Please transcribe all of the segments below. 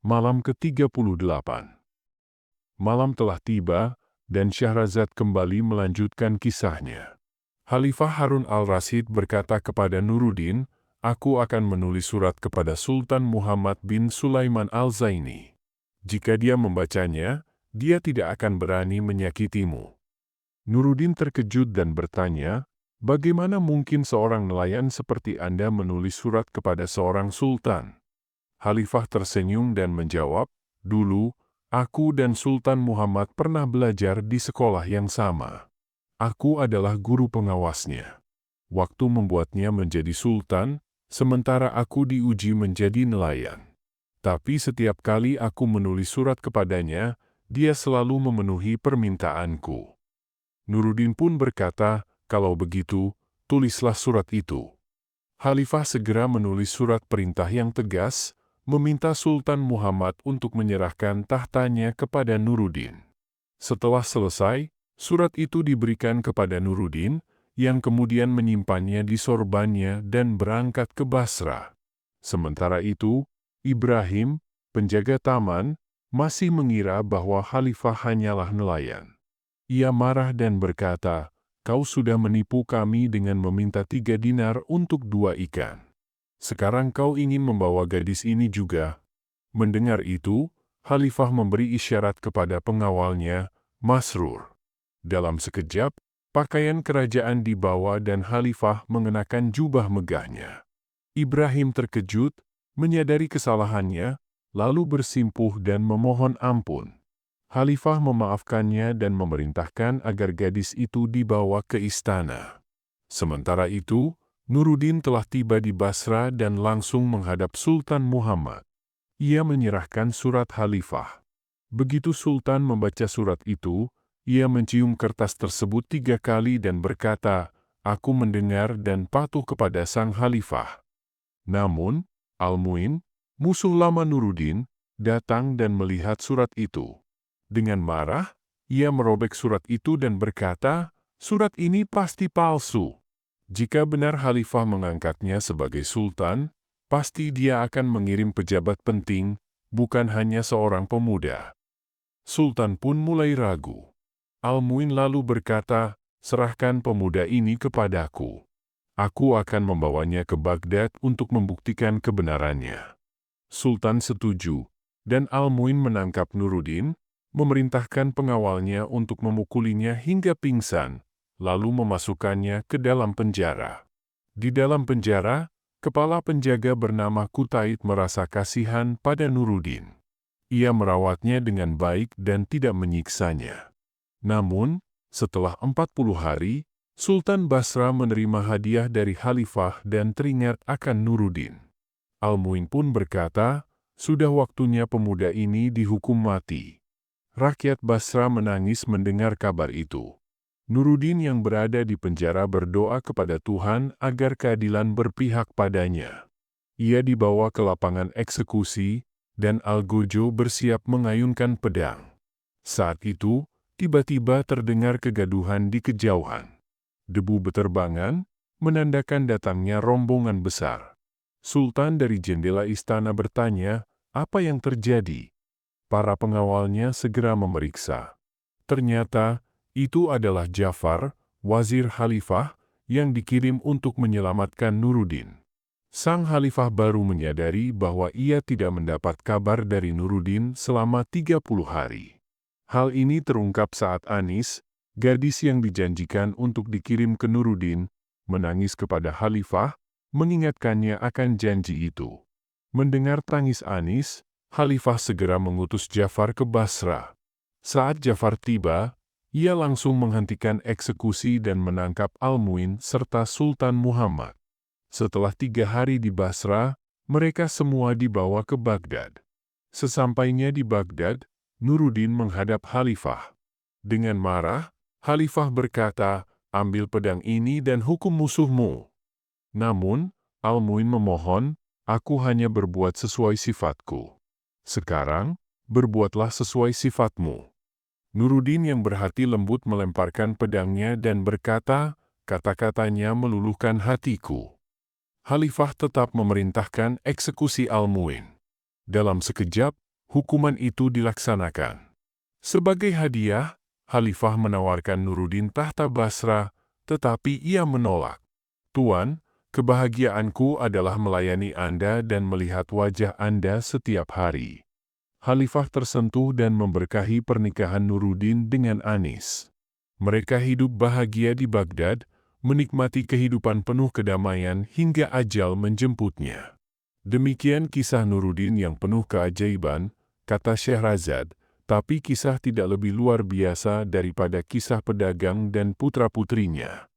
Malam ke-38. Malam telah tiba, dan Syahrazad kembali melanjutkan kisahnya. Khalifah Harun al-Rasyid berkata kepada Nuruddin, "Aku akan menulis surat kepada Sultan Muhammad bin Sulaiman al-Zaini. Jika dia membacanya, dia tidak akan berani menyakitimu." Nuruddin terkejut dan bertanya, "Bagaimana mungkin seorang nelayan seperti Anda menulis surat kepada seorang sultan?" Khalifah tersenyum dan menjawab, "Dulu, aku dan Sultan Muhammad pernah belajar di sekolah yang sama. Aku adalah guru pengawasnya. Waktu membuatnya menjadi sultan, sementara aku diuji menjadi nelayan. Tapi setiap kali aku menulis surat kepadanya, dia selalu memenuhi permintaanku." Nuruddin pun berkata, "Kalau begitu, tulislah surat itu." Khalifah segera menulis surat perintah yang tegas, meminta Sultan Muhammad untuk menyerahkan tahtanya kepada Nuruddin. Setelah selesai, surat itu diberikan kepada Nuruddin, yang kemudian menyimpannya di sorbannya dan berangkat ke Basra. Sementara itu, Ibrahim, penjaga taman, masih mengira bahwa Khalifah hanyalah nelayan. Ia marah dan berkata, "Kau sudah menipu kami dengan meminta 3 dinar untuk 2 ikan. Sekarang kau ingin membawa gadis ini juga." Mendengar itu, Khalifah memberi isyarat kepada pengawalnya, Masrur. Dalam sekejap, pakaian kerajaan dibawa dan Khalifah mengenakan jubah megahnya. Ibrahim terkejut, menyadari kesalahannya, lalu bersimpuh dan memohon ampun. Khalifah memaafkannya dan memerintahkan agar gadis itu dibawa ke istana. Sementara itu, Nuruddin telah tiba di Basra dan langsung menghadap Sultan Muhammad. Ia menyerahkan surat Khalifah. Begitu Sultan membaca surat itu, ia mencium kertas tersebut 3 kali dan berkata, "Aku mendengar dan patuh kepada sang Khalifah." Namun, Al-Mu'in, musuh lama Nuruddin, datang dan melihat surat itu. Dengan marah, ia merobek surat itu dan berkata, "Surat ini pasti palsu. Jika benar Khalifah mengangkatnya sebagai sultan, pasti dia akan mengirim pejabat penting, bukan hanya seorang pemuda." Sultan pun mulai ragu. Al-Mu'in lalu berkata, "Serahkan pemuda ini kepadaku. Aku akan membawanya ke Baghdad untuk membuktikan kebenarannya." Sultan setuju, dan Al-Mu'in menangkap Nuruddin, memerintahkan pengawalnya untuk memukulinya hingga pingsan, lalu memasukkannya ke dalam penjara. Di dalam penjara, kepala penjaga bernama Kutait merasa kasihan pada Nuruddin. Ia merawatnya dengan baik dan tidak menyiksanya. Namun, setelah 40 hari, Sultan Basra menerima hadiah dari Khalifah dan teringat akan Nuruddin. Al-Mu'in pun berkata, "Sudah waktunya pemuda ini dihukum mati." Rakyat Basra menangis mendengar kabar itu. Nuruddin yang berada di penjara berdoa kepada Tuhan agar keadilan berpihak padanya. Ia dibawa ke lapangan eksekusi, dan Al-Gojo bersiap mengayunkan pedang. Saat itu, tiba-tiba terdengar kegaduhan di kejauhan. Debu beterbangan, menandakan datangnya rombongan besar. Sultan dari jendela istana bertanya, "Apa yang terjadi?" Para pengawalnya segera memeriksa. Ternyata, itu adalah Ja'far, wazir Khalifah, yang dikirim untuk menyelamatkan Nuruddin. Sang Khalifah baru menyadari bahwa ia tidak mendapat kabar dari Nuruddin selama 30 hari. Hal ini terungkap saat Anis, gadis yang dijanjikan untuk dikirim ke Nuruddin, menangis kepada Khalifah, mengingatkannya akan janji itu. Mendengar tangis Anis, Khalifah segera mengutus Ja'far ke Basra. Saat Ja'far tiba, ia langsung menghentikan eksekusi dan menangkap Al-Mu'in serta Sultan Muhammad. Setelah 3 hari di Basra, mereka semua dibawa ke Baghdad. Sesampainya di Baghdad, Nuruddin menghadap Khalifah. Dengan marah, Khalifah berkata, "Ambil pedang ini dan hukum musuhmu." Namun, Al-Mu'in memohon, "Aku hanya berbuat sesuai sifatku. Sekarang, berbuatlah sesuai sifatmu." Nuruddin yang berhati lembut melemparkan pedangnya dan berkata, "Kata-katanya meluluhkan hatiku." Khalifah tetap memerintahkan eksekusi Al-Mu'in. Dalam sekejap, hukuman itu dilaksanakan. Sebagai hadiah, Khalifah menawarkan Nuruddin tahta Basra, tetapi ia menolak. "Tuan, kebahagiaanku adalah melayani Anda dan melihat wajah Anda setiap hari." Khalifah tersentuh dan memberkahi pernikahan Nuruddin dengan Anis. Mereka hidup bahagia di Baghdad, menikmati kehidupan penuh kedamaian hingga ajal menjemputnya. Demikian kisah Nuruddin yang penuh keajaiban, kata Syahrazad, tapi kisah tidak lebih luar biasa daripada kisah pedagang dan putra-putrinya.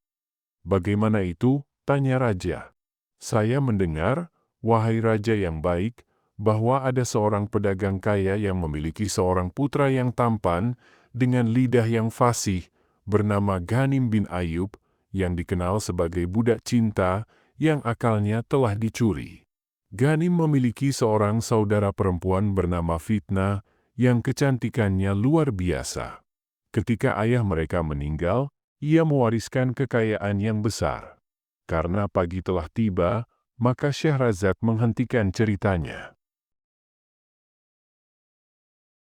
"Bagaimana itu?" tanya raja. "Saya mendengar, wahai raja yang baik, bahwa ada seorang pedagang kaya yang memiliki seorang putra yang tampan dengan lidah yang fasih bernama Ghanim bin Ayub yang dikenal sebagai budak cinta yang akalnya telah dicuri. Ghanim memiliki seorang saudara perempuan bernama Fitnah yang kecantikannya luar biasa. Ketika ayah mereka meninggal, ia mewariskan kekayaan yang besar. Karena pagi telah tiba, maka Syahrazad menghentikan ceritanya.